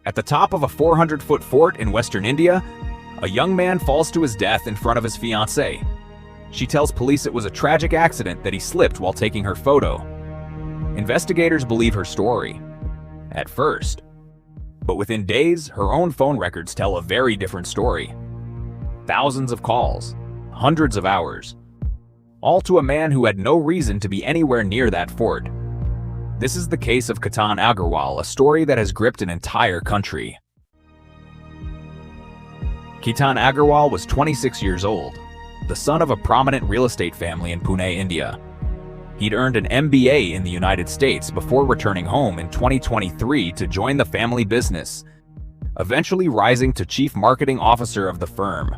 At the top of a 400-foot fort in western India, a young man falls to his death in front of his fiancée. She tells police it was a tragic accident that he slipped while taking her photo. Investigators believe her story, at first. But within days, her own phone records tell a very different story. Thousands of calls, hundreds of hours, all to a man who had no reason to be anywhere near that fort. This is the case of Ketan Agarwal, a story that has gripped an entire country. Ketan Agarwal was 26 years old, the son of a prominent real estate family in Pune, India. He'd earned an MBA in the United States before returning home in 2023 to join the family business, eventually rising to chief marketing officer of the firm.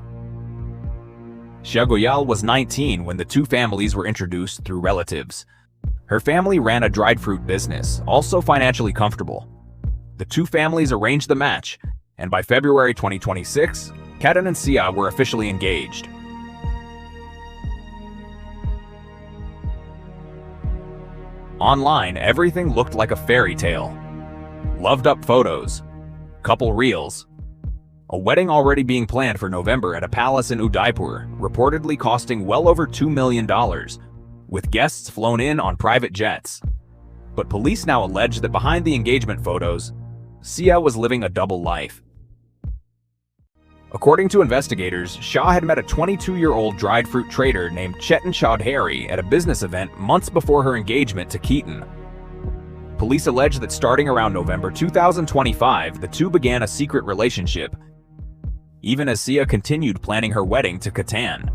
Goyal was 19 when the two families were introduced through relatives. Her family ran a dried fruit business, also financially comfortable. The two families arranged the match, and by February 2026, Ketan and Sia were officially engaged. Online, everything looked like a fairy tale. Loved-up photos, couple reels, a wedding already being planned for November at a palace in Udaipur, reportedly costing well over $2 million, with guests flown in on private jets. But police now allege that behind the engagement photos, Sia was living a double life. According to investigators, Shah had met a 22-year-old dried fruit trader named Chetan Chaudhary at a business event months before her engagement to Ketan. Police allege that starting around November 2025, the two began a secret relationship, even as Sia continued planning her wedding to Ketan.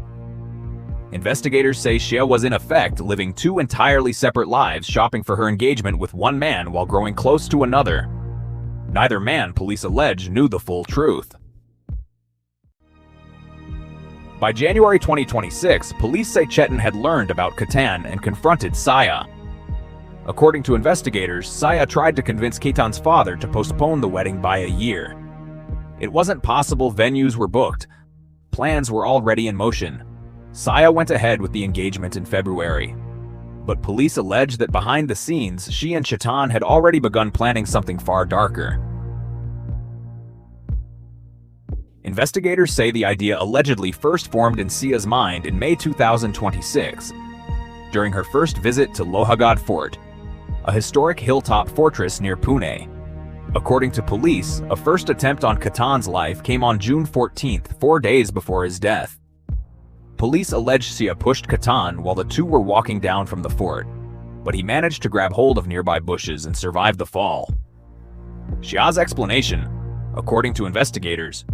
Investigators say Sia was in effect living two entirely separate lives, shopping for her engagement with one man while growing close to another. Neither man, police allege, knew the full truth. By January 2026, police say Chetan had learned about Ketan and confronted Sia. According to investigators, Sia tried to convince Ketan's father to postpone the wedding by a year. It wasn't possible, venues were booked. Plans were already in motion. Sia went ahead with the engagement in February. But police allege that behind the scenes, she and Chetan had already begun planning something far darker. Investigators say the idea allegedly first formed in Sia's mind in May 2026, during her first visit to Lohagad Fort, a historic hilltop fortress near Pune. According to police, a first attempt on Ketan's life came on June 14th, 4 days before his death. Police allege Sia pushed Ketan while the two were walking down from the fort, but he managed to grab hold of nearby bushes and survived the fall. Sia's explanation, according to investigators,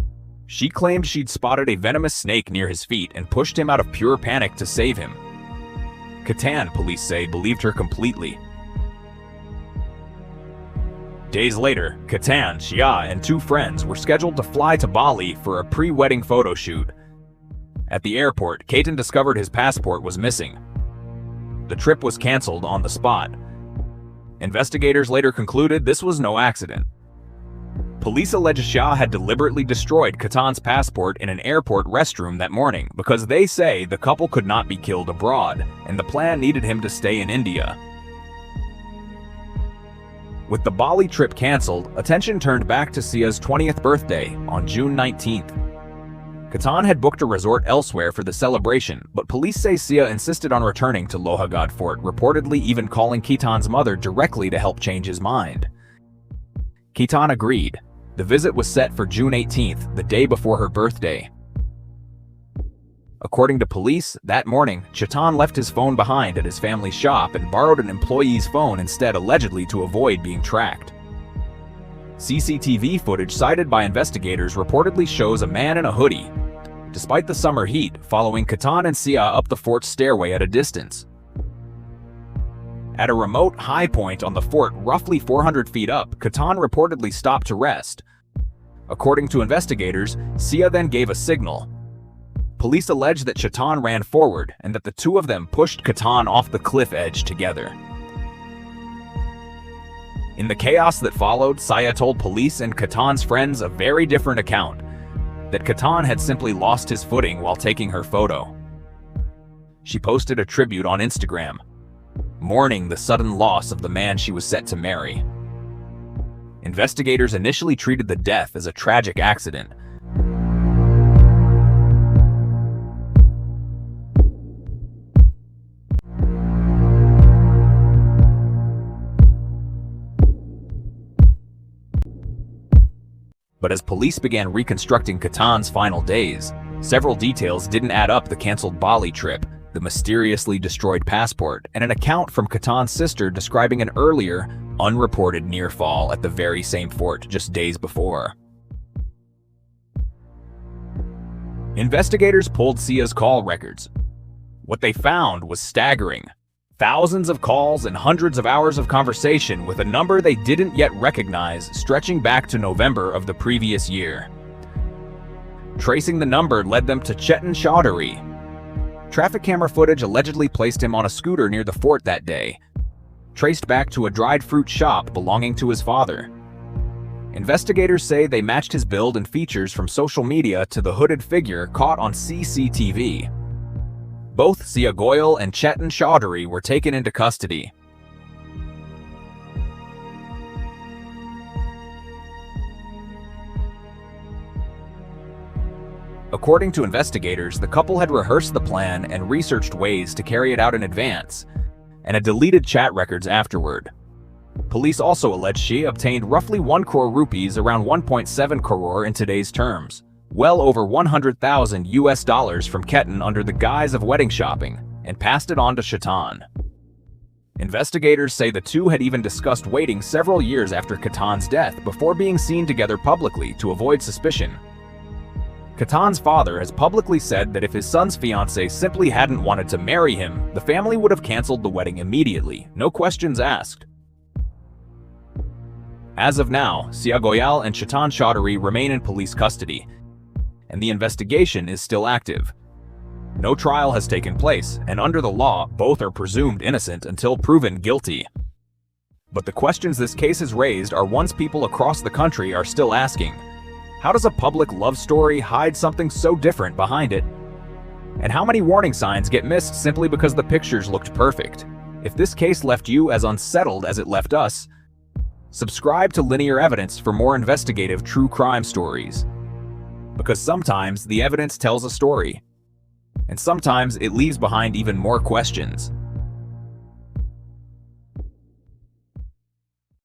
she claimed she'd spotted a venomous snake near his feet and pushed him out of pure panic to save him. Ketan, police say, believed her completely. Days later, Ketan, Sia, and two friends were scheduled to fly to Bali for a pre-wedding photo shoot. At the airport, Ketan discovered his passport was missing. The trip was canceled on the spot. Investigators later concluded this was no accident. Police allege Shah had deliberately destroyed Ketan's passport in an airport restroom that morning because they say the couple could not be killed abroad, and the plan needed him to stay in India. With the Bali trip canceled, attention turned back to Sia's 20th birthday on June 19th. Ketan had booked a resort elsewhere for the celebration, but police say Sia insisted on returning to Lohagad Fort, reportedly even calling Ketan's mother directly to help change his mind. Ketan agreed. The visit was set for June 18th, the day before her birthday. According to police, that morning, Chetan left his phone behind at his family's shop and borrowed an employee's phone instead, allegedly to avoid being tracked. CCTV footage cited by investigators reportedly shows a man in a hoodie, despite the summer heat, following Ketan and Sia up the fort's stairway at a distance. At a remote high point on the fort, roughly 400 feet up, Ketan reportedly stopped to rest. According to investigators, Sia then gave a signal. Police allege that Chetan ran forward and that the two of them pushed Ketan off the cliff edge together. In the chaos that followed, Sia told police and Ketan's friends a very different account, that Ketan had simply lost his footing while taking her photo. She posted a tribute on Instagram, mourning the sudden loss of the man she was set to marry. Investigators initially treated the death as a tragic accident. But as police began reconstructing Ketan's final days, several details didn't add up: the canceled Bali trip, the mysteriously destroyed passport, and an account from Ketan's sister describing an earlier, unreported near fall at the very same fort just days before. Investigators pulled Sia's call records. What they found was staggering. Thousands of calls and hundreds of hours of conversation with a number they didn't yet recognize, stretching back to November of the previous year. Tracing the number led them to Chetan Chaudhary. Traffic camera footage allegedly placed him on a scooter near the fort that day, traced back to a dried fruit shop belonging to his father. Investigators say they matched his build and features from social media to the hooded figure caught on CCTV. Both Sia Goyal and Chetan Chaudhary were taken into custody. According to investigators, the couple had rehearsed the plan and researched ways to carry it out in advance, and had deleted chat records afterward. Police also allege she obtained roughly 1 crore rupees, around 1.7 crore in today's terms, well over $100,000 from Ketan under the guise of wedding shopping, and passed it on to Chetan. Investigators say the two had even discussed waiting several years after Ketan's death before being seen together publicly to avoid suspicion. Ketan's father has publicly said that if his son's fiancée simply hadn't wanted to marry him, the family would have canceled the wedding immediately, no questions asked. As of now, Sia Goyal and Chetan Chaudhary remain in police custody, and the investigation is still active. No trial has taken place, and under the law, both are presumed innocent until proven guilty. But the questions this case has raised are ones people across the country are still asking. How does a public love story hide something so different behind it? And how many warning signs get missed simply because the pictures looked perfect? If this case left you as unsettled as it left us, subscribe to LinearEvidence for more investigative true crime stories. Because sometimes the evidence tells a story, and sometimes it leaves behind even more questions.